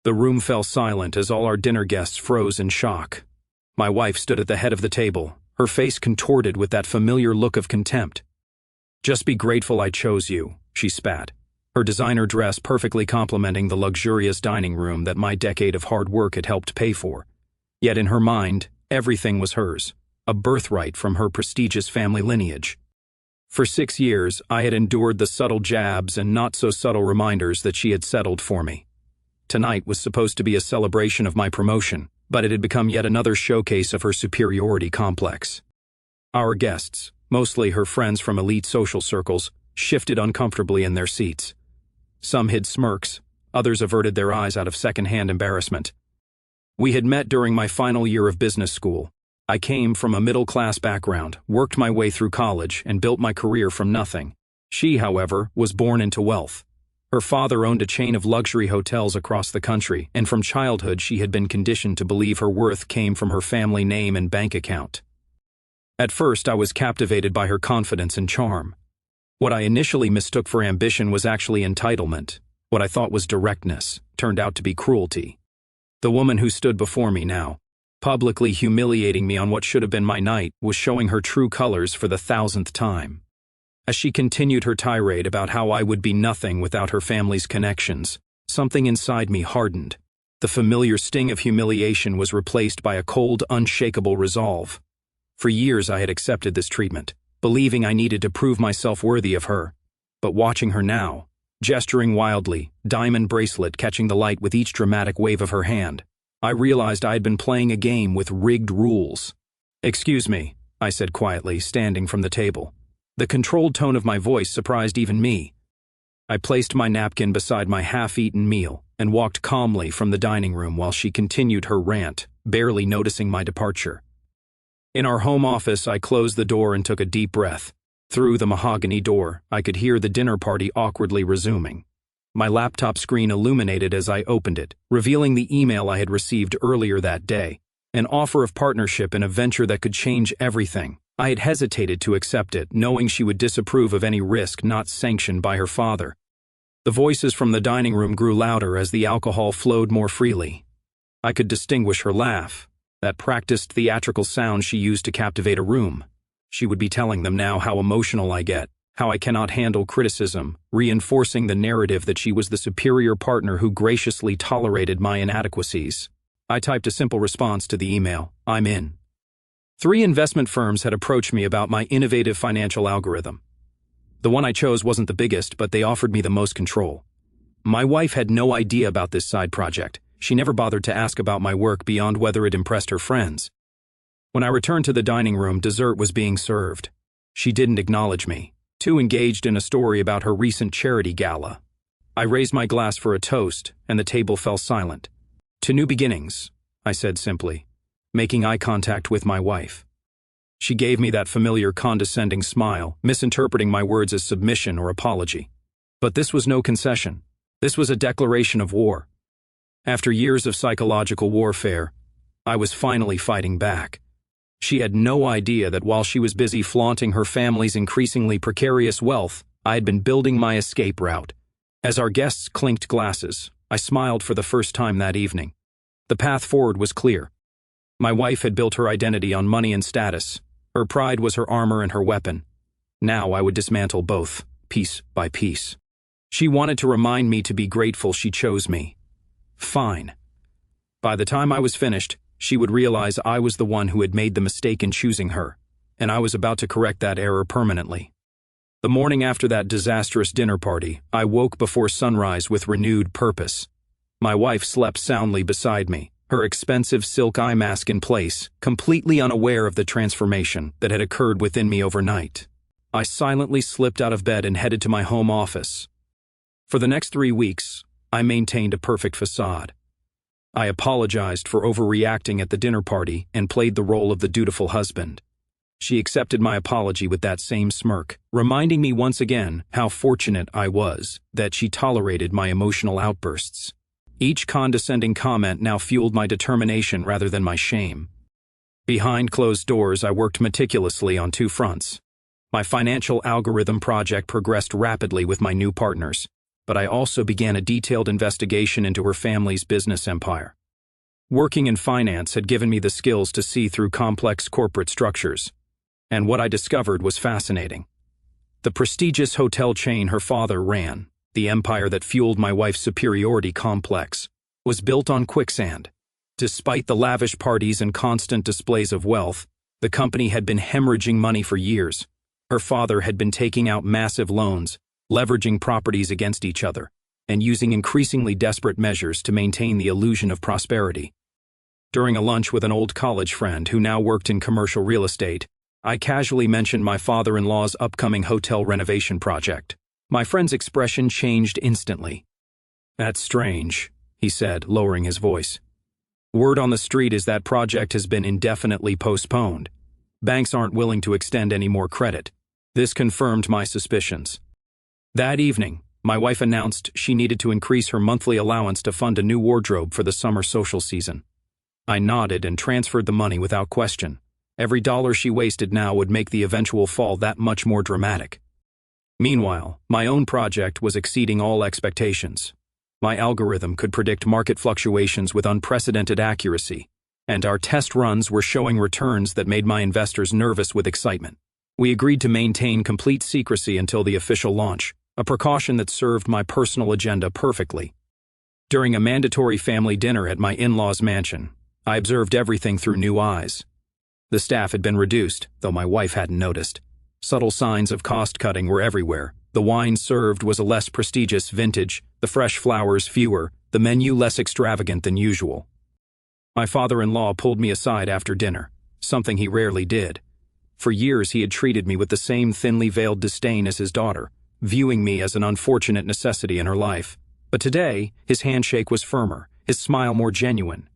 The room fell silent as all our dinner guests froze in shock. My wife stood at the head of the table, her face contorted with that familiar look of contempt. "Just be grateful I chose you," she spat, her designer dress perfectly complementing the luxurious dining room that my decade of hard work had helped pay for. Yet in her mind, everything was hers, a birthright from her prestigious family lineage. For 6 years, I had endured the subtle jabs and not-so-subtle reminders that she had settled for me. Tonight was supposed to be a celebration of my promotion, but it had become yet another showcase of her superiority complex. Our guests, mostly her friends from elite social circles, shifted uncomfortably in their seats. Some hid smirks, others averted their eyes out of secondhand embarrassment. We had met during my final year of business school. I came from a middle-class background, worked my way through college, and built my career from nothing. She, however, was born into wealth. Her father owned a chain of luxury hotels across the country, and from childhood she had been conditioned to believe her worth came from her family name and bank account. At first, I was captivated by her confidence and charm. What I initially mistook for ambition was actually entitlement. What I thought was directness turned out to be cruelty. The woman who stood before me now, publicly humiliating me on what should have been my night, was showing her true colors for the 1,000th time. As she continued her tirade about how I would be nothing without her family's connections, something inside me hardened. The familiar sting of humiliation was replaced by a cold, unshakable resolve. For years I had accepted this treatment, believing I needed to prove myself worthy of her. But watching her now, gesturing wildly, diamond bracelet catching the light with each dramatic wave of her hand, I realized I had been playing a game with rigged rules. "Excuse me," I said quietly, standing from the table. The controlled tone of my voice surprised even me. I placed my napkin beside my half-eaten meal and walked calmly from the dining room while she continued her rant, barely noticing my departure. In our home office, I closed the door and took a deep breath. Through the mahogany door, I could hear the dinner party awkwardly resuming. My laptop screen illuminated as I opened it, revealing the email I had received earlier that day, an offer of partnership in a venture that could change everything. I had hesitated to accept it, knowing she would disapprove of any risk not sanctioned by her father. The voices from the dining room grew louder as the alcohol flowed more freely. I could distinguish her laugh, that practiced theatrical sound she used to captivate a room. She would be telling them now how emotional I get, how I cannot handle criticism, reinforcing the narrative that she was the superior partner who graciously tolerated my inadequacies. I typed a simple response to the email: "I'm in." 3 investment firms had approached me about my innovative financial algorithm. The one I chose wasn't the biggest, but they offered me the most control. My wife had no idea about this side project. She never bothered to ask about my work beyond whether it impressed her friends. When I returned to the dining room, dessert was being served. She didn't acknowledge me, too engaged in a story about her recent charity gala. I raised my glass for a toast, and the table fell silent. "To new beginnings," I said simply, making eye contact with my wife. She gave me that familiar condescending smile, misinterpreting my words as submission or apology. But this was no concession. This was a declaration of war. After years of psychological warfare, I was finally fighting back. She had no idea that while she was busy flaunting her family's increasingly precarious wealth, I had been building my escape route. As our guests clinked glasses, I smiled for the first time that evening. The path forward was clear. My wife had built her identity on money and status. Her pride was her armor and her weapon. Now I would dismantle both, piece by piece. She wanted to remind me to be grateful she chose me. Fine. By the time I was finished, she would realize I was the one who had made the mistake in choosing her, and I was about to correct that error permanently. The morning after that disastrous dinner party, I woke before sunrise with renewed purpose. My wife slept soundly beside me, her expensive silk eye mask in place, completely unaware of the transformation that had occurred within me overnight. I silently slipped out of bed and headed to my home office. For the next 3 weeks, I maintained a perfect facade. I apologized for overreacting at the dinner party and played the role of the dutiful husband. She accepted my apology with that same smirk, reminding me once again how fortunate I was that she tolerated my emotional outbursts. Each condescending comment now fueled my determination rather than my shame. Behind closed doors, I worked meticulously on 2 fronts. My financial algorithm project progressed rapidly with my new partners. but I also began a detailed investigation into her family's business empire. Working in finance had given me the skills to see through complex corporate structures, and what I discovered was fascinating. The prestigious hotel chain her father ran, the empire that fueled my wife's superiority complex, was built on quicksand. Despite the lavish parties and constant displays of wealth, the company had been hemorrhaging money for years. Her father had been taking out massive loans, leveraging properties against each other, and using increasingly desperate measures to maintain the illusion of prosperity. During a lunch with an old college friend who now worked in commercial real estate, I casually mentioned my father-in-law's upcoming hotel renovation project. My friend's expression changed instantly. "That's strange," he said, lowering his voice. "Word on the street is that project has been indefinitely postponed. Banks aren't willing to extend any more credit." This confirmed my suspicions. That evening, my wife announced she needed to increase her monthly allowance to fund a new wardrobe for the summer social season. I nodded and transferred the money without question. Every dollar she wasted now would make the eventual fall that much more dramatic. Meanwhile, my own project was exceeding all expectations. My algorithm could predict market fluctuations with unprecedented accuracy, and our test runs were showing returns that made my investors nervous with excitement. We agreed to maintain complete secrecy until the official launch, a precaution that served my personal agenda perfectly. During a mandatory family dinner at my in-laws' mansion, I observed everything through new eyes. The staff had been reduced, though my wife hadn't noticed. Subtle signs of cost-cutting were everywhere. The wine served was a less prestigious vintage, the fresh flowers fewer, the menu less extravagant than usual. My father-in-law pulled me aside after dinner, something he rarely did. For years he had treated me with the same thinly veiled disdain as his daughter, viewing me as an unfortunate necessity in her life. But today, his handshake was firmer, his smile more genuine.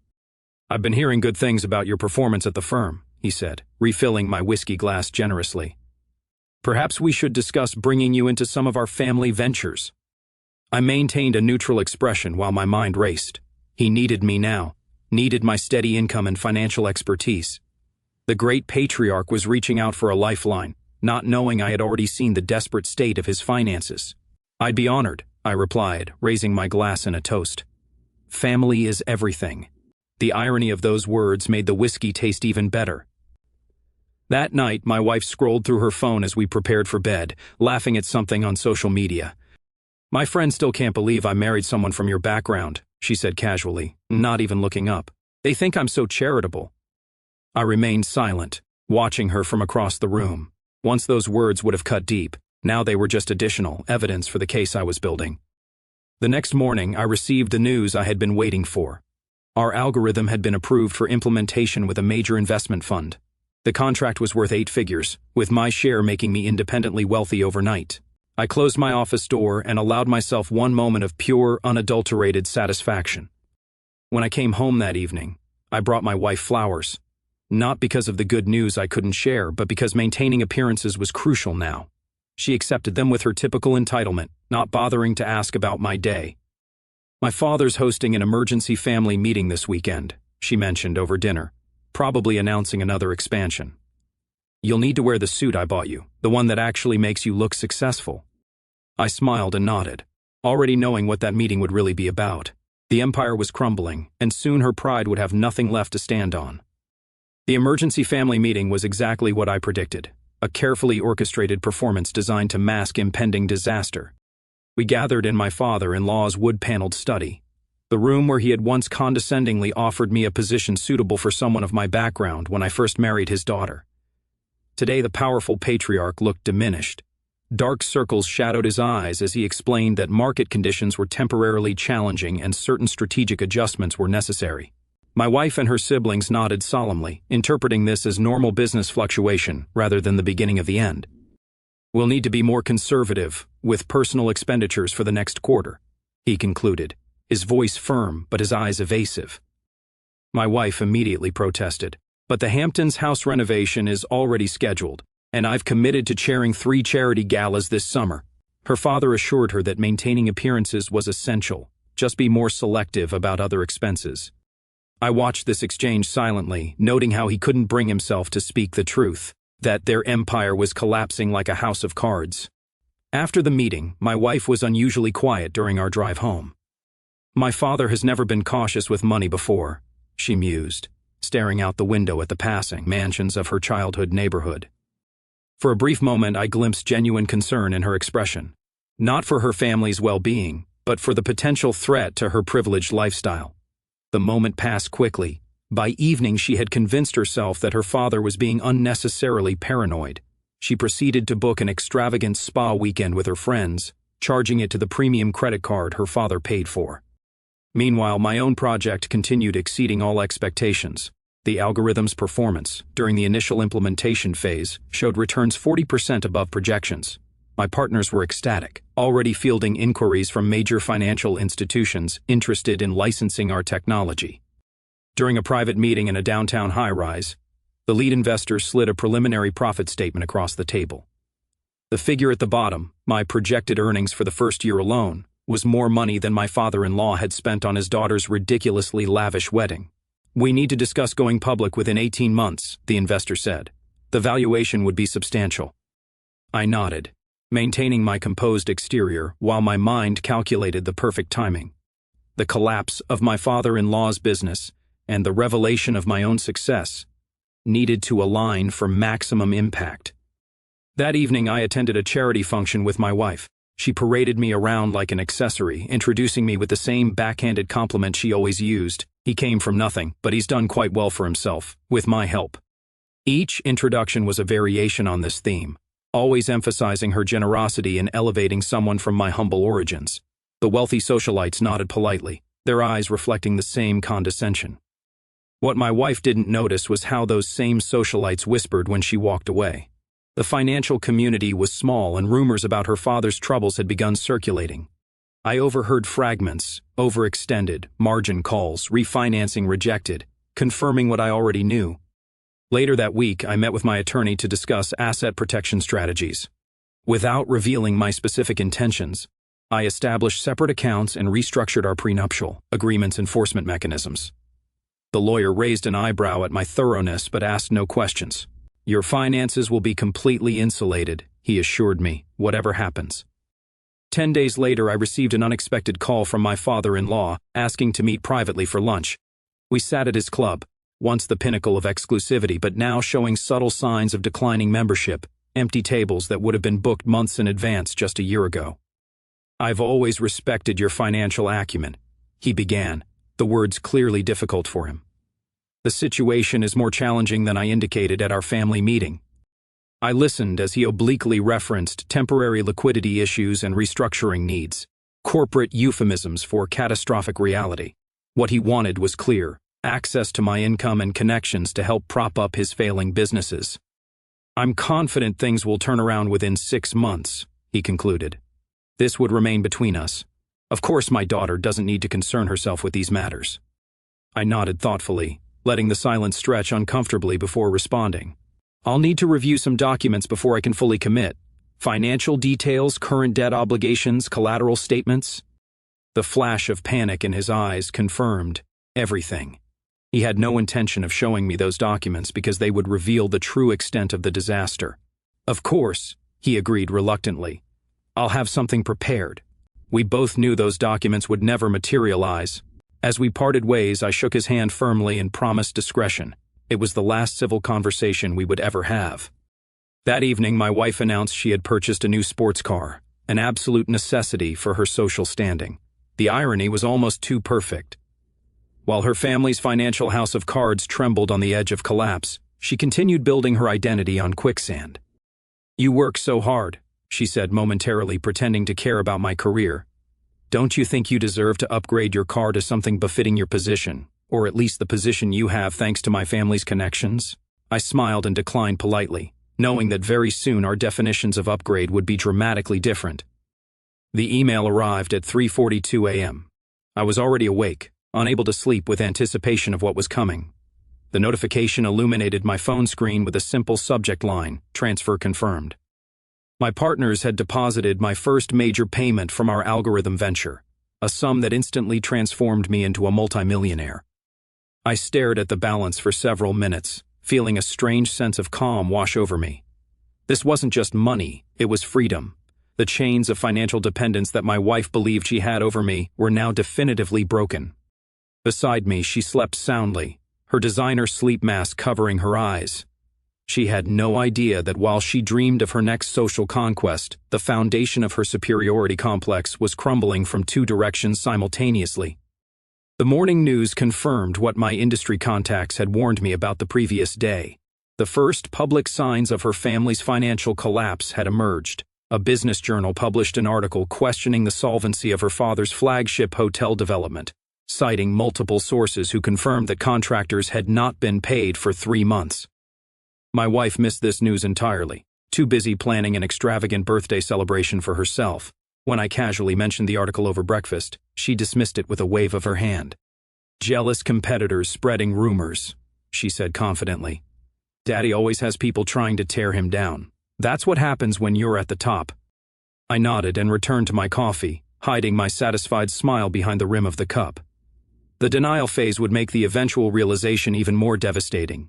"I've been hearing good things about your performance at the firm," he said, refilling my whiskey glass generously. "Perhaps we should discuss bringing you into some of our family ventures." I maintained a neutral expression while my mind raced. He needed me now, needed my steady income and financial expertise. The great patriarch was reaching out for a lifeline, not knowing I had already seen the desperate state of his finances. "I'd be honored," I replied, raising my glass in a toast. Family is everything. The irony of those words made the whiskey taste even better. That night, my wife scrolled through her phone as we prepared for bed, laughing at something on social media. "My friends still can't believe I married someone from your background," she said casually, not even looking up. "They think I'm so charitable." I remained silent, watching her from across the room. Once those words would have cut deep, now they were just additional evidence for the case I was building. The next morning, I received the news I had been waiting for. Our algorithm had been approved for implementation with a major investment fund. The contract was worth 8 figures, with my share making me independently wealthy overnight. I closed my office door and allowed myself one moment of pure, unadulterated satisfaction. When I came home that evening, I brought my wife flowers. Not because of the good news I couldn't share, but because maintaining appearances was crucial now. She accepted them with her typical entitlement, not bothering to ask about my day. "My father's hosting an emergency family meeting this weekend," she mentioned over dinner, probably announcing another expansion. "You'll need to wear the suit I bought you, the one that actually makes you look successful." I smiled and nodded, already knowing what that meeting would really be about. The empire was crumbling, and soon her pride would have nothing left to stand on. The emergency family meeting was exactly what I predicted, a carefully orchestrated performance designed to mask impending disaster. We gathered in my father-in-law's wood-paneled study, the room where he had once condescendingly offered me a position suitable for someone of my background when I first married his daughter. Today the powerful patriarch looked diminished. Dark circles shadowed his eyes as he explained that market conditions were temporarily challenging and certain strategic adjustments were necessary. My wife and her siblings nodded solemnly, interpreting this as normal business fluctuation rather than the beginning of the end. "We'll need to be more conservative with personal expenditures for the next quarter," he concluded, his voice firm but his eyes evasive. My wife immediately protested, "But the Hamptons house renovation is already scheduled, and I've committed to chairing 3 charity galas this summer." Her father assured her that maintaining appearances was essential, just be more selective about other expenses. I watched this exchange silently, noting how he couldn't bring himself to speak the truth, that their empire was collapsing like a house of cards. After the meeting, my wife was unusually quiet during our drive home. My father has never been cautious with money before, she mused, staring out the window at the passing mansions of her childhood neighborhood. For a brief moment, I glimpsed genuine concern in her expression. Not for her family's well-being, but for the potential threat to her privileged lifestyle. The moment passed quickly. By evening, she had convinced herself that her father was being unnecessarily paranoid. She proceeded to book an extravagant spa weekend with her friends, charging it to the premium credit card her father paid for. Meanwhile, my own project continued exceeding all expectations. The algorithm's performance, during the initial implementation phase, showed returns 40% above projections. My partners were ecstatic, already fielding inquiries from major financial institutions interested in licensing our technology. During a private meeting in a downtown high-rise, the lead investor slid a preliminary profit statement across the table. The figure at the bottom, my projected earnings for the first year alone, was more money than my father-in-law had spent on his daughter's ridiculously lavish wedding. "We need to discuss going public within 18 months, the investor said. The valuation would be substantial. I nodded, maintaining my composed exterior while my mind calculated the perfect timing. The collapse of my father-in-law's business and the revelation of my own success needed to align for maximum impact. That evening, I attended a charity function with my wife. She paraded me around like an accessory, introducing me with the same backhanded compliment she always used. "He came from nothing, but he's done quite well for himself, with my help." Each introduction was a variation on this theme, always emphasizing her generosity in elevating someone from my humble origins. The wealthy socialites nodded politely, their eyes reflecting the same condescension. What my wife didn't notice was how those same socialites whispered when she walked away. The financial community was small, and rumors about her father's troubles had begun circulating. I overheard fragments: overextended, margin calls, refinancing rejected, confirming what I already knew. Later that week, I met with my attorney to discuss asset protection strategies. Without revealing my specific intentions, I established separate accounts and restructured our prenuptial agreements enforcement mechanisms. The lawyer raised an eyebrow at my thoroughness but asked no questions. "Your finances will be completely insulated," he assured me, "whatever happens." 10 days later, I received an unexpected call from my father-in-law, asking to meet privately for lunch. We sat at his club, once the pinnacle of exclusivity but now showing subtle signs of declining membership, empty tables that would have been booked months in advance just a year ago. "I've always respected your financial acumen," he began, the words clearly difficult for him. "The situation is more challenging than I indicated at our family meeting." I listened as he obliquely referenced temporary liquidity issues and restructuring needs, corporate euphemisms for catastrophic reality. What he wanted was clear: access to my income and connections to help prop up his failing businesses. "I'm confident things will turn around within 6 months, he concluded. "This would remain between us. Of course, my daughter doesn't need to concern herself with these matters." I nodded thoughtfully, letting the silence stretch uncomfortably before responding. "I'll need to review some documents before I can fully commit. Financial details, current debt obligations, collateral statements." The flash of panic in his eyes confirmed everything. He had no intention of showing me those documents because they would reveal the true extent of the disaster. "Of course," he agreed reluctantly. "I'll have something prepared." We both knew those documents would never materialize. As we parted ways, I shook his hand firmly and promised discretion. It was the last civil conversation we would ever have. That evening, my wife announced she had purchased a new sports car, an absolute necessity for her social standing. The irony was almost too perfect. While her family's financial house of cards trembled on the edge of collapse, she continued building her identity on quicksand. "You work so hard," she said momentarily, pretending to care about my career. "Don't you think you deserve to upgrade your car to something befitting your position, or at least the position you have thanks to my family's connections?" I smiled and declined politely, knowing that very soon our definitions of upgrade would be dramatically different. The email arrived at 3:42 a.m. I was already awake, unable to sleep with anticipation of what was coming. The notification illuminated my phone screen with a simple subject line: "Transfer confirmed." My partners had deposited my first major payment from our algorithm venture, a sum that instantly transformed me into a multimillionaire. I stared at the balance for several minutes, feeling a strange sense of calm wash over me. This wasn't just money, it was freedom. The chains of financial dependence that my wife believed she had over me were now definitively broken. Beside me, she slept soundly, her designer sleep mask covering her eyes. She had no idea that while she dreamed of her next social conquest, the foundation of her superiority complex was crumbling from two directions simultaneously. The morning news confirmed what my industry contacts had warned me about the previous day. The first public signs of her family's financial collapse had emerged. A business journal published an article questioning the solvency of her father's flagship hotel development, citing multiple sources who confirmed that contractors had not been paid for 3 months. My wife missed this news entirely, too busy planning an extravagant birthday celebration for herself. When I casually mentioned the article over breakfast, she dismissed it with a wave of her hand. "Jealous competitors spreading rumors," she said confidently. "Daddy always has people trying to tear him down. That's what happens when you're at the top." I nodded and returned to my coffee, hiding my satisfied smile behind the rim of the cup. The denial phase would make the eventual realization even more devastating.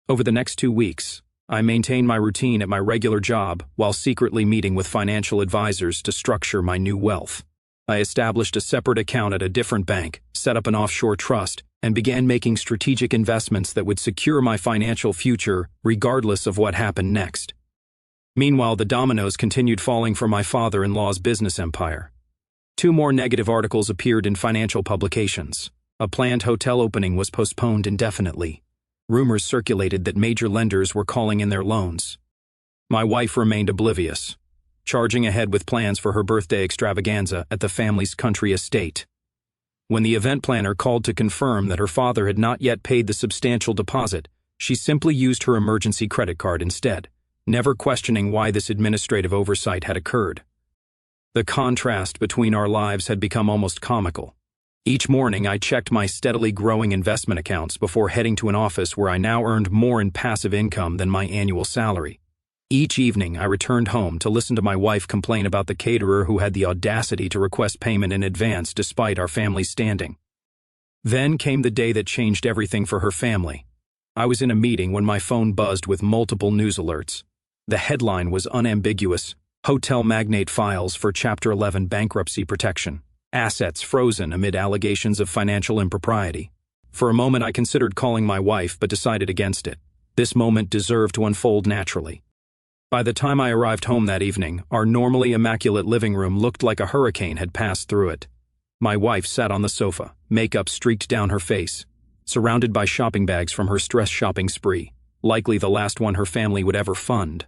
Over the next 2 weeks, I maintained my routine at my regular job while secretly meeting with financial advisors to structure my new wealth. I established a separate account at a different bank, set up an offshore trust, and began making strategic investments that would secure my financial future regardless of what happened next. Meanwhile, the dominoes continued falling for my father-in-law's business empire. 2 more negative articles appeared in financial publications. A planned hotel opening was postponed indefinitely. Rumors circulated that major lenders were calling in their loans. My wife remained oblivious, charging ahead with plans for her birthday extravaganza at the family's country estate. When the event planner called to confirm that her father had not yet paid the substantial deposit, she simply used her emergency credit card instead, never questioning why this administrative oversight had occurred. The contrast between our lives had become almost comical. Each morning, I checked my steadily growing investment accounts before heading to an office where I now earned more in passive income than my annual salary. Each evening, I returned home to listen to my wife complain about the caterer who had the audacity to request payment in advance despite our family's standing. Then came the day that changed everything for her family. I was in a meeting when my phone buzzed with multiple news alerts. The headline was unambiguous: "Hotel magnate files for Chapter 11 bankruptcy protection. Assets frozen amid allegations of financial impropriety." For a moment I considered calling my wife but decided against it. This moment deserved to unfold naturally. By the time I arrived home that evening, our normally immaculate living room looked like a hurricane had passed through it. My wife sat on the sofa, makeup streaked down her face, surrounded by shopping bags from her stress shopping spree, likely the last one her family would ever fund.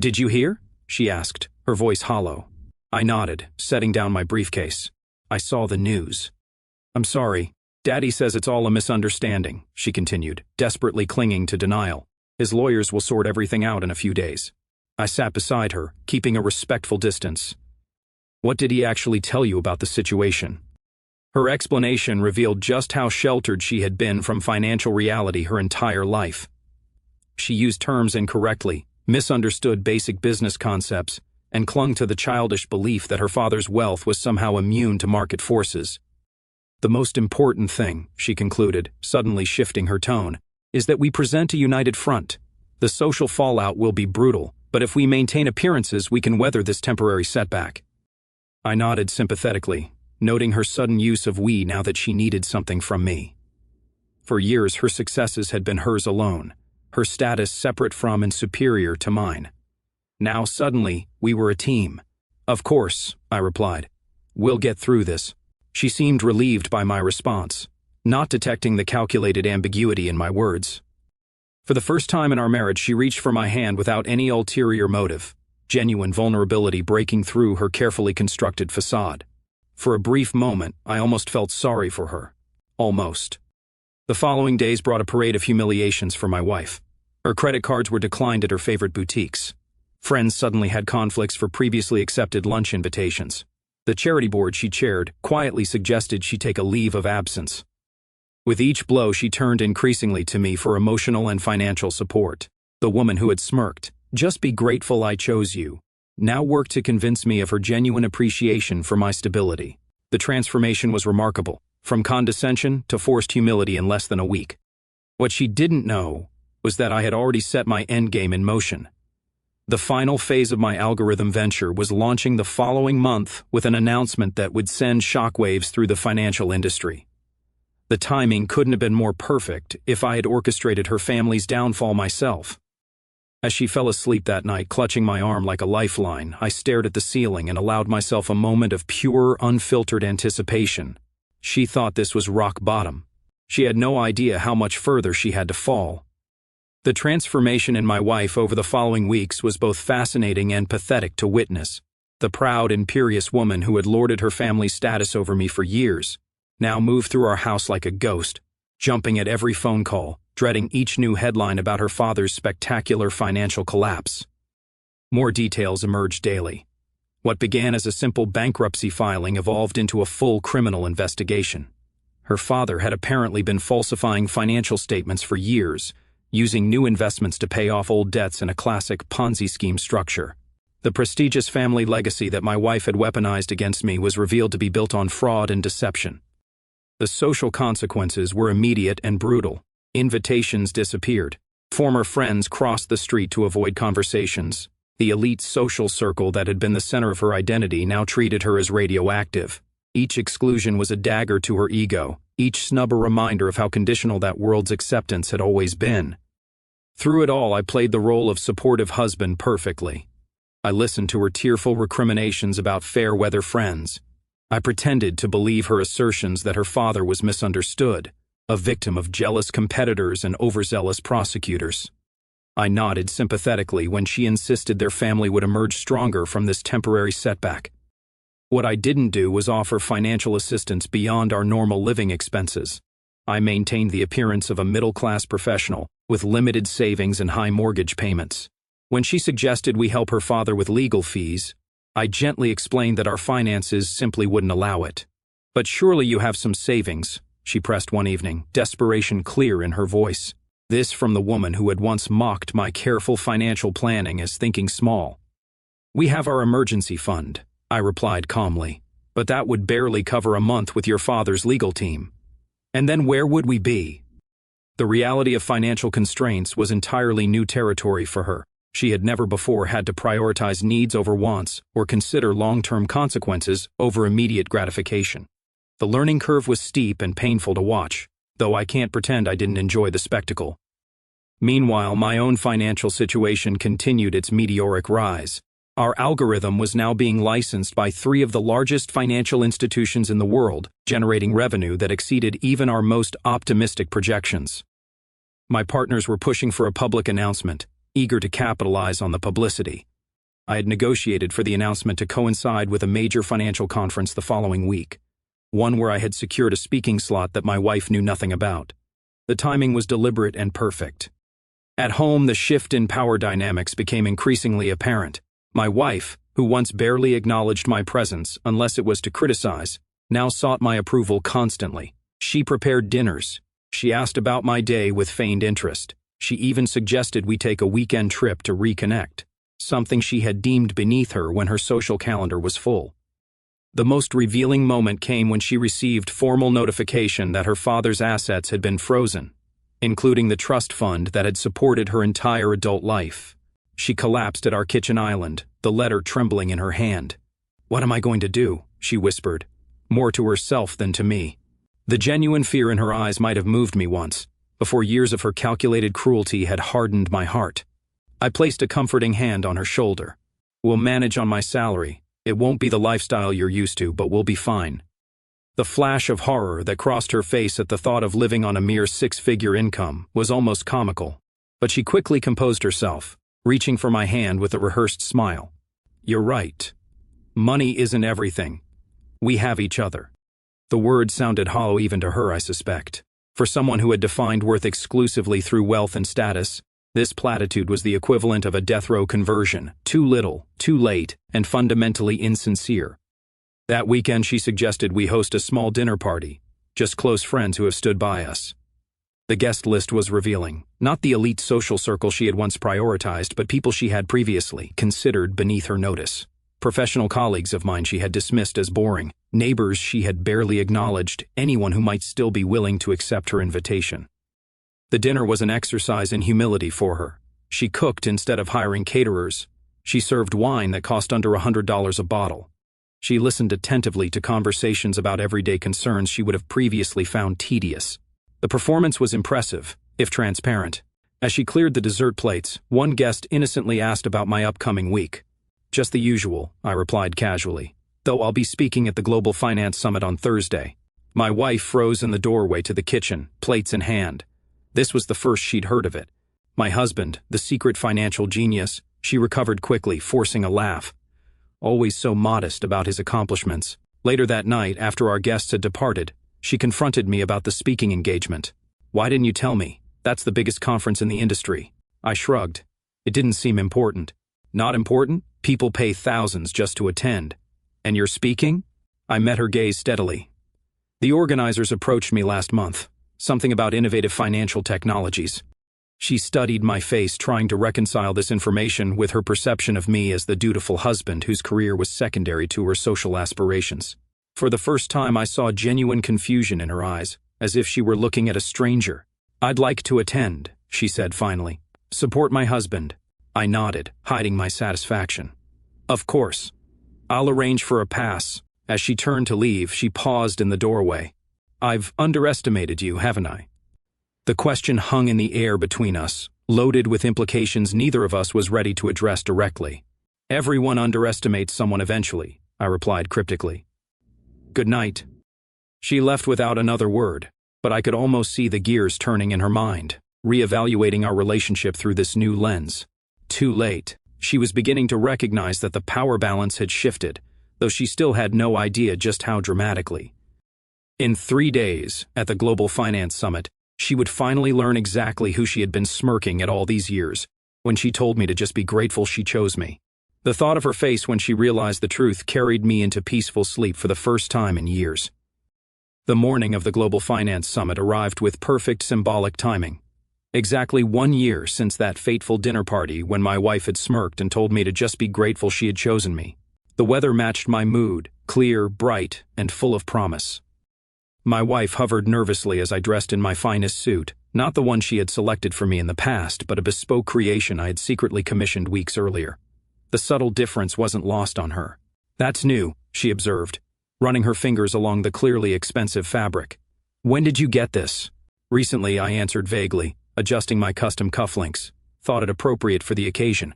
"Did you hear?" she asked, her voice hollow. I nodded, setting down my briefcase. "I saw the news." "I'm sorry. Daddy says it's all a misunderstanding," she continued, desperately clinging to denial. "His lawyers will sort everything out in a few days." I sat beside her, keeping a respectful distance. "What did he actually tell you about the situation?" Her explanation revealed just how sheltered she had been from financial reality her entire life. She used terms incorrectly, misunderstood basic business concepts, and clung to the childish belief that her father's wealth was somehow immune to market forces. "The most important thing," she concluded, suddenly shifting her tone, "is that we present a united front. The social fallout will be brutal, but if we maintain appearances, we can weather this temporary setback." I nodded sympathetically, noting her sudden use of "we" now that she needed something from me. For years, her successes had been hers alone, her status separate from and superior to mine. Now, suddenly, we were a team. "Of course," I replied. "We'll get through this." She seemed relieved by my response, not detecting the calculated ambiguity in my words. For the first time in our marriage, she reached for my hand without any ulterior motive, genuine vulnerability breaking through her carefully constructed facade. For a brief moment, I almost felt sorry for her. Almost. The following days brought a parade of humiliations for my wife. Her credit cards were declined at her favorite boutiques. Friends suddenly had conflicts for previously accepted lunch invitations. The charity board she chaired quietly suggested she take a leave of absence. With each blow, she turned increasingly to me for emotional and financial support. The woman who had smirked, "Just be grateful I chose you," now worked to convince me of her genuine appreciation for my stability. The transformation was remarkable, from condescension to forced humility in less than a week. What she didn't know was that I had already set my endgame in motion. The final phase of my algorithm venture was launching the following month with an announcement that would send shockwaves through the financial industry. The timing couldn't have been more perfect if I had orchestrated her family's downfall myself. As she fell asleep that night, clutching my arm like a lifeline, I stared at the ceiling and allowed myself a moment of pure, unfiltered anticipation. She thought this was rock bottom. She had no idea how much further she had to fall. The transformation in my wife over the following weeks was both fascinating and pathetic to witness. The proud, imperious woman who had lorded her family's status over me for years now moved through our house like a ghost, jumping at every phone call, dreading each new headline about her father's spectacular financial collapse. More details emerged daily. What began as a simple bankruptcy filing evolved into a full criminal investigation. Her father had apparently been falsifying financial statements for years, using new investments to pay off old debts in a classic Ponzi scheme structure. The prestigious family legacy that my wife had weaponized against me was revealed to be built on fraud and deception. The social consequences were immediate and brutal. Invitations disappeared. Former friends crossed the street to avoid conversations. The elite social circle that had been the center of her identity now treated her as radioactive. Each exclusion was a dagger to her ego, each snub a reminder of how conditional that world's acceptance had always been. Through it all, I played the role of supportive husband perfectly. I listened to her tearful recriminations about fair-weather friends. I pretended to believe her assertions that her father was misunderstood, a victim of jealous competitors and overzealous prosecutors. I nodded sympathetically when she insisted their family would emerge stronger from this temporary setback. What I didn't do was offer financial assistance beyond our normal living expenses. I maintained the appearance of a middle-class professional with limited savings and high mortgage payments. When she suggested we help her father with legal fees, I gently explained that our finances simply wouldn't allow it. "But surely you have some savings," she pressed one evening, desperation clear in her voice. This from the woman who had once mocked my careful financial planning as thinking small. "We have our emergency fund," I replied calmly, "but that would barely cover a month with your father's legal team. And then where would we be?" The reality of financial constraints was entirely new territory for her. She had never before had to prioritize needs over wants or consider long-term consequences over immediate gratification. The learning curve was steep and painful to watch, though I can't pretend I didn't enjoy the spectacle. Meanwhile, my own financial situation continued its meteoric rise. Our algorithm was now being licensed by 3 of the largest financial institutions in the world, generating revenue that exceeded even our most optimistic projections. My partners were pushing for a public announcement, eager to capitalize on the publicity. I had negotiated for the announcement to coincide with a major financial conference the following week, one where I had secured a speaking slot that my wife knew nothing about. The timing was deliberate and perfect. At home, the shift in power dynamics became increasingly apparent. My wife, who once barely acknowledged my presence unless it was to criticize, now sought my approval constantly. She prepared dinners. She asked about my day with feigned interest. She even suggested we take a weekend trip to reconnect, something she had deemed beneath her when her social calendar was full. The most revealing moment came when she received formal notification that her father's assets had been frozen, including the trust fund that had supported her entire adult life. She collapsed at our kitchen island, the letter trembling in her hand. "What am I going to do?" she whispered, more to herself than to me. The genuine fear in her eyes might have moved me once, before years of her calculated cruelty had hardened my heart. I placed a comforting hand on her shoulder. "We'll manage on my salary. It won't be the lifestyle you're used to, but we'll be fine." The flash of horror that crossed her face at the thought of living on a mere 6-figure income was almost comical. But she quickly composed herself, reaching for my hand with a rehearsed smile. "You're right. Money isn't everything. We have each other." The words sounded hollow even to her, I suspect. For someone who had defined worth exclusively through wealth and status, this platitude was the equivalent of a death row conversion, too little, too late, and fundamentally insincere. That weekend she suggested we host a small dinner party, just close friends who have stood by us. The guest list was revealing, not the elite social circle she had once prioritized, but people she had previously considered beneath her notice. Professional colleagues of mine she had dismissed as boring, neighbors she had barely acknowledged, anyone who might still be willing to accept her invitation. The dinner was an exercise in humility for her. She cooked instead of hiring caterers, She served wine that cost under $100 a bottle. She listened attentively to conversations about everyday concerns she would have previously found tedious. The performance was impressive, if transparent. As she cleared the dessert plates, one guest innocently asked about my upcoming week. "Just the usual," I replied casually, "though I'll be speaking at the Global Finance Summit on Thursday." My wife froze in the doorway to the kitchen, plates in hand. This was the first she'd heard of it. My husband, the secret financial genius, she recovered quickly, forcing a laugh. Always so modest about his accomplishments. Later that night, after our guests had departed, she confronted me about the speaking engagement. "Why didn't you tell me? That's the biggest conference in the industry." I shrugged. It didn't seem important. "Not important? People pay thousands just to attend. And you're speaking?" I met her gaze steadily. "The organizers approached me last month. Something about innovative financial technologies." She studied my face, trying to reconcile this information with her perception of me as the dutiful husband whose career was secondary to her social aspirations. For the first time, I saw genuine confusion in her eyes, as if she were looking at a stranger. "I'd like to attend," she said finally. "Support my husband." I nodded, hiding my satisfaction. "Of course. I'll arrange for a pass." As she turned to leave, she paused in the doorway. "I've underestimated you, haven't I?" The question hung in the air between us, loaded with implications neither of us was ready to address directly. "Everyone underestimates someone eventually," I replied cryptically. "Good night." She left without another word, but I could almost see the gears turning in her mind, reevaluating our relationship through this new lens. Too late. She was beginning to recognize that the power balance had shifted, though she still had no idea just how dramatically. In 3 days, at the Global Finance Summit, she would finally learn exactly who she had been smirking at all these years, when she told me to just be grateful she chose me. The thought of her face when she realized the truth carried me into peaceful sleep for the first time in years. The morning of the Global Finance Summit arrived with perfect symbolic timing. Exactly 1 year since that fateful dinner party when my wife had smirked and told me to just be grateful she had chosen me. The weather matched my mood, clear, bright, and full of promise. My wife hovered nervously as I dressed in my finest suit, not the one she had selected for me in the past, but a bespoke creation I had secretly commissioned weeks earlier. The subtle difference wasn't lost on her. "That's new," she observed, running her fingers along the clearly expensive fabric. "When did you get this?" "Recently," I answered vaguely, adjusting my custom cufflinks. "Thought it appropriate for the occasion."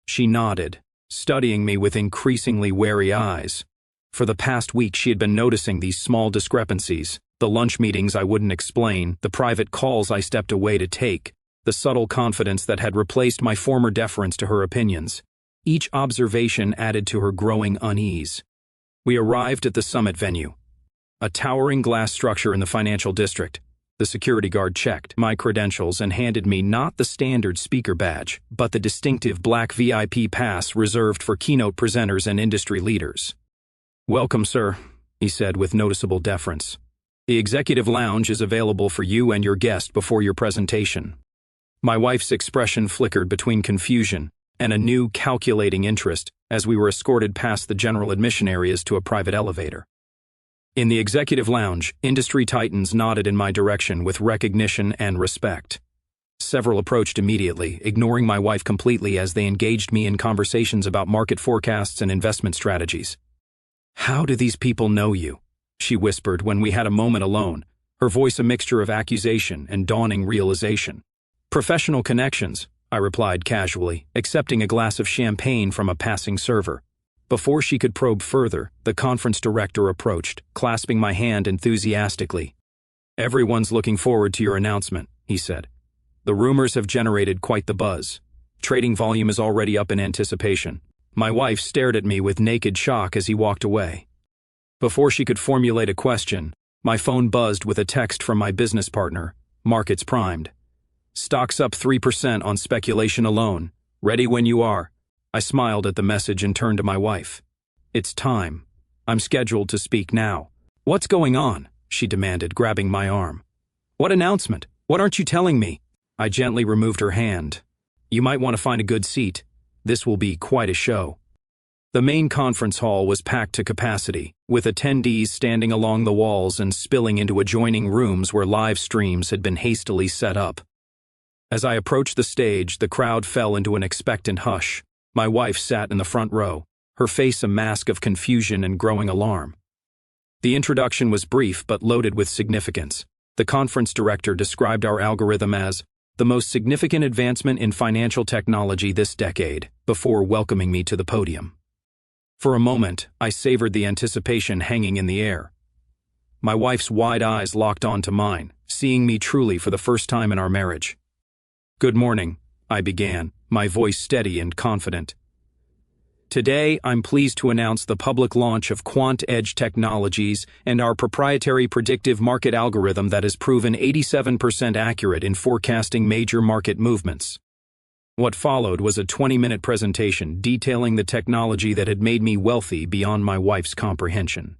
She nodded, studying me with increasingly wary eyes. For the past week she had been noticing these small discrepancies, the lunch meetings I wouldn't explain, the private calls I stepped away to take, the subtle confidence that had replaced my former deference to her opinions. Each observation added to her growing unease. We arrived at the summit venue, a towering glass structure in the financial district. The security guard checked my credentials and handed me not the standard speaker badge, but the distinctive black VIP pass reserved for keynote presenters and industry leaders. "Welcome, sir," he said with noticeable deference. "The executive lounge is available for you and your guest before your presentation." My wife's expression flickered between confusion and a new calculating interest as we were escorted past the general admission areas to a private elevator. In the executive lounge, industry titans nodded in my direction with recognition and respect. Several approached immediately, ignoring my wife completely as they engaged me in conversations about market forecasts and investment strategies. "How do these people know you?" she whispered when we had a moment alone, her voice a mixture of accusation and dawning realization. "Professional connections," I replied casually, accepting a glass of champagne from a passing server. Before she could probe further, the conference director approached, clasping my hand enthusiastically. "Everyone's looking forward to your announcement," he said. "The rumors have generated quite the buzz. Trading volume is already up in anticipation." My wife stared at me with naked shock as he walked away. Before she could formulate a question, my phone buzzed with a text from my business partner. "Markets primed. Stocks up 3% on speculation alone. Ready when you are." I smiled at the message and turned to my wife. "It's time. I'm scheduled to speak now." "What's going on?" she demanded, grabbing my arm. "What announcement? What aren't you telling me?" I gently removed her hand. "You might want to find a good seat. This will be quite a show." The main conference hall was packed to capacity, with attendees standing along the walls and spilling into adjoining rooms where live streams had been hastily set up. As I approached the stage, the crowd fell into an expectant hush. My wife sat in the front row, her face a mask of confusion and growing alarm. The introduction was brief but loaded with significance. The conference director described our algorithm as the most significant advancement in financial technology this decade, before welcoming me to the podium. For a moment, I savored the anticipation hanging in the air. My wife's wide eyes locked onto mine, seeing me truly for the first time in our marriage. "Good morning," I began, my voice steady and confident. "Today, I'm pleased to announce the public launch of Quant Edge Technologies and our proprietary predictive market algorithm that has proven 87% accurate in forecasting major market movements." What followed was a 20-minute presentation detailing the technology that had made me wealthy beyond my wife's comprehension.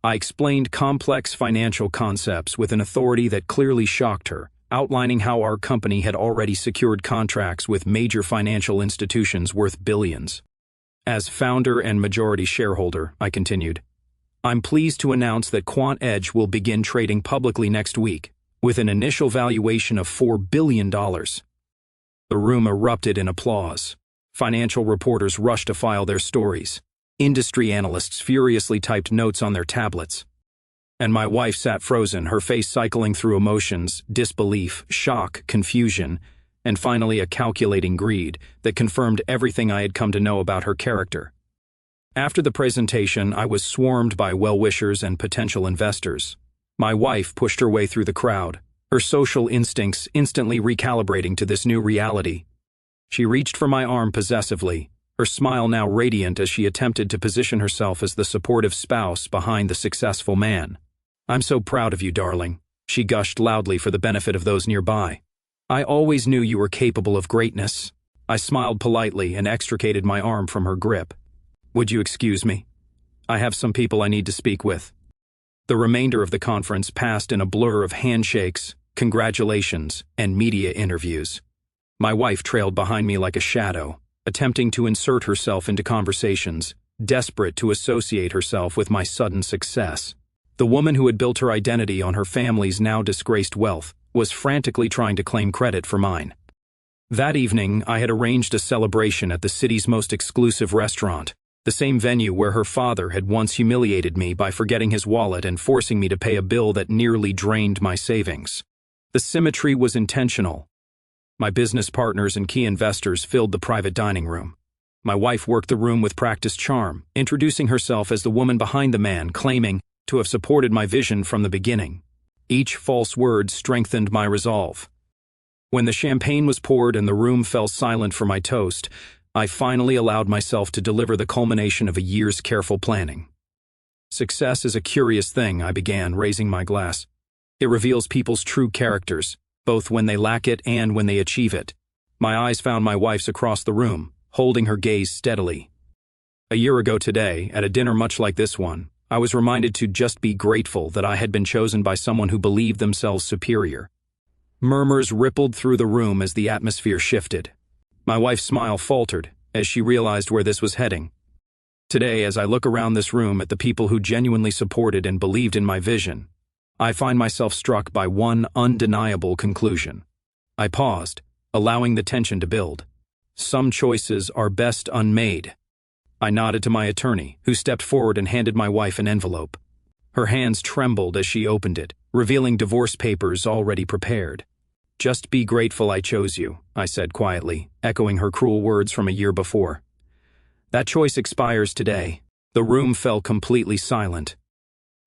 I explained complex financial concepts with an authority that clearly shocked her, outlining how our company had already secured contracts with major financial institutions worth billions. "As founder and majority shareholder," I continued, "I'm pleased to announce that Quant Edge will begin trading publicly next week, with an initial valuation of $4 billion. The room erupted in applause. Financial reporters rushed to file their stories. Industry analysts furiously typed notes on their tablets. And my wife sat frozen, her face cycling through emotions, disbelief, shock, confusion, and finally a calculating greed that confirmed everything I had come to know about her character. After the presentation, I was swarmed by well-wishers and potential investors. My wife pushed her way through the crowd, her social instincts instantly recalibrating to this new reality. She reached for my arm possessively, her smile now radiant as she attempted to position herself as the supportive spouse behind the successful man. "I'm so proud of you, darling," she gushed loudly for the benefit of those nearby. "I always knew you were capable of greatness." I smiled politely and extricated my arm from her grip. "Would you excuse me? I have some people I need to speak with." The remainder of the conference passed in a blur of handshakes, congratulations, and media interviews. My wife trailed behind me like a shadow, attempting to insert herself into conversations, desperate to associate herself with my sudden success. The woman who had built her identity on her family's now disgraced wealth was frantically trying to claim credit for mine. That evening, I had arranged a celebration at the city's most exclusive restaurant, the same venue where her father had once humiliated me by forgetting his wallet and forcing me to pay a bill that nearly drained my savings. The symmetry was intentional. My business partners and key investors filled the private dining room. My wife worked the room with practiced charm, introducing herself as the woman behind the man, claiming to have supported my vision from the beginning. Each false word strengthened my resolve. When the champagne was poured and the room fell silent for my toast, I finally allowed myself to deliver the culmination of a year's careful planning. "Success is a curious thing," I began, raising my glass. "It reveals people's true characters, both when they lack it and when they achieve it." My eyes found my wife's across the room, holding her gaze steadily. "A year ago today, at a dinner much like this one, I was reminded to just be grateful that I had been chosen by someone who believed themselves superior." Murmurs rippled through the room as the atmosphere shifted. My wife's smile faltered as she realized where this was heading. Today, as I look around this room at the people who genuinely supported and believed in my vision, I find myself struck by one undeniable conclusion. I paused, allowing the tension to build. Some choices are best unmade. I nodded to my attorney, who stepped forward and handed my wife an envelope. Her hands trembled as she opened it, revealing divorce papers already prepared. "Just be grateful I chose you," I said quietly, echoing her cruel words from a year before. "That choice expires today." The room fell completely silent.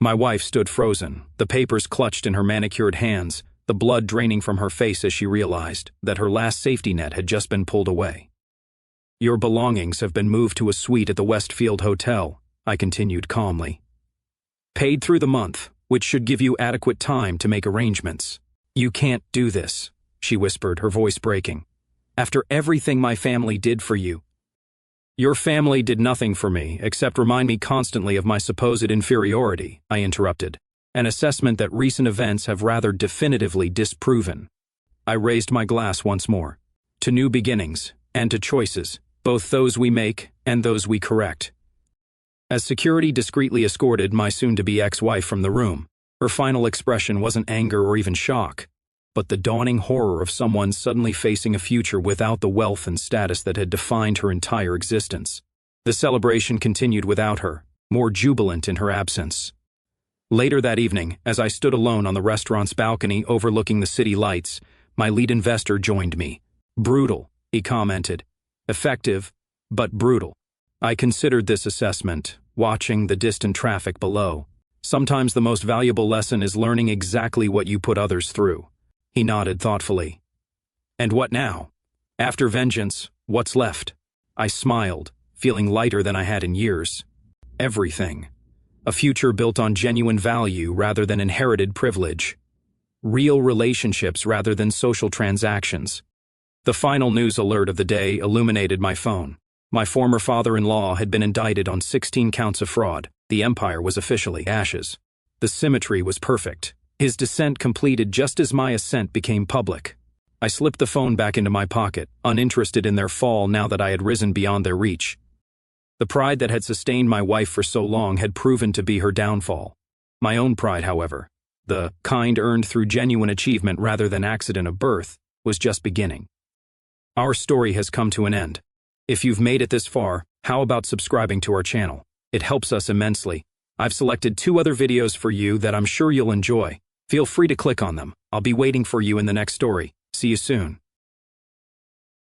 My wife stood frozen, the papers clutched in her manicured hands, the blood draining from her face as she realized that her last safety net had just been pulled away. "Your belongings have been moved to a suite at the Westfield Hotel," I continued calmly. "Paid through the month, which should give you adequate time to make arrangements." "You can't do this," she whispered, her voice breaking. "After everything my family did for you." "Your family did nothing for me except remind me constantly of my supposed inferiority," I interrupted, "an assessment that recent events have rather definitively disproven." I raised my glass once more. "To new beginnings, and to choices, both those we make and those we correct." As security discreetly escorted my soon-to-be ex-wife from the room, her final expression wasn't anger or even shock. but the dawning horror of someone suddenly facing a future without the wealth and status that had defined her entire existence. The celebration continued without her, more jubilant in her absence. Later that evening, as I stood alone on the restaurant's balcony overlooking the city lights, my lead investor joined me. "Brutal," he commented. "Effective, but brutal." I considered this assessment, watching the distant traffic below. Sometimes the most valuable lesson is learning exactly what you put others through. He nodded thoughtfully. "And what now? After vengeance, what's left?" I smiled, feeling lighter than I had in years. "Everything. A future built on genuine value rather than inherited privilege. Real relationships rather than social transactions." The final news alert of the day illuminated my phone. My former father-in-law had been indicted on 16 counts of fraud. The empire was officially ashes. The symmetry was perfect. His descent completed just as my ascent became public. I slipped the phone back into my pocket, uninterested in their fall now that I had risen beyond their reach. The pride that had sustained my wife for so long had proven to be her downfall. My own pride, however, the kind earned through genuine achievement rather than accident of birth, was just beginning. Our story has come to an end. If you've made it this far, how about subscribing to our channel? It helps us immensely. I've selected 2 other videos for you that I'm sure you'll enjoy. Feel free to click on them. I'll be waiting for you in the next story. See you soon.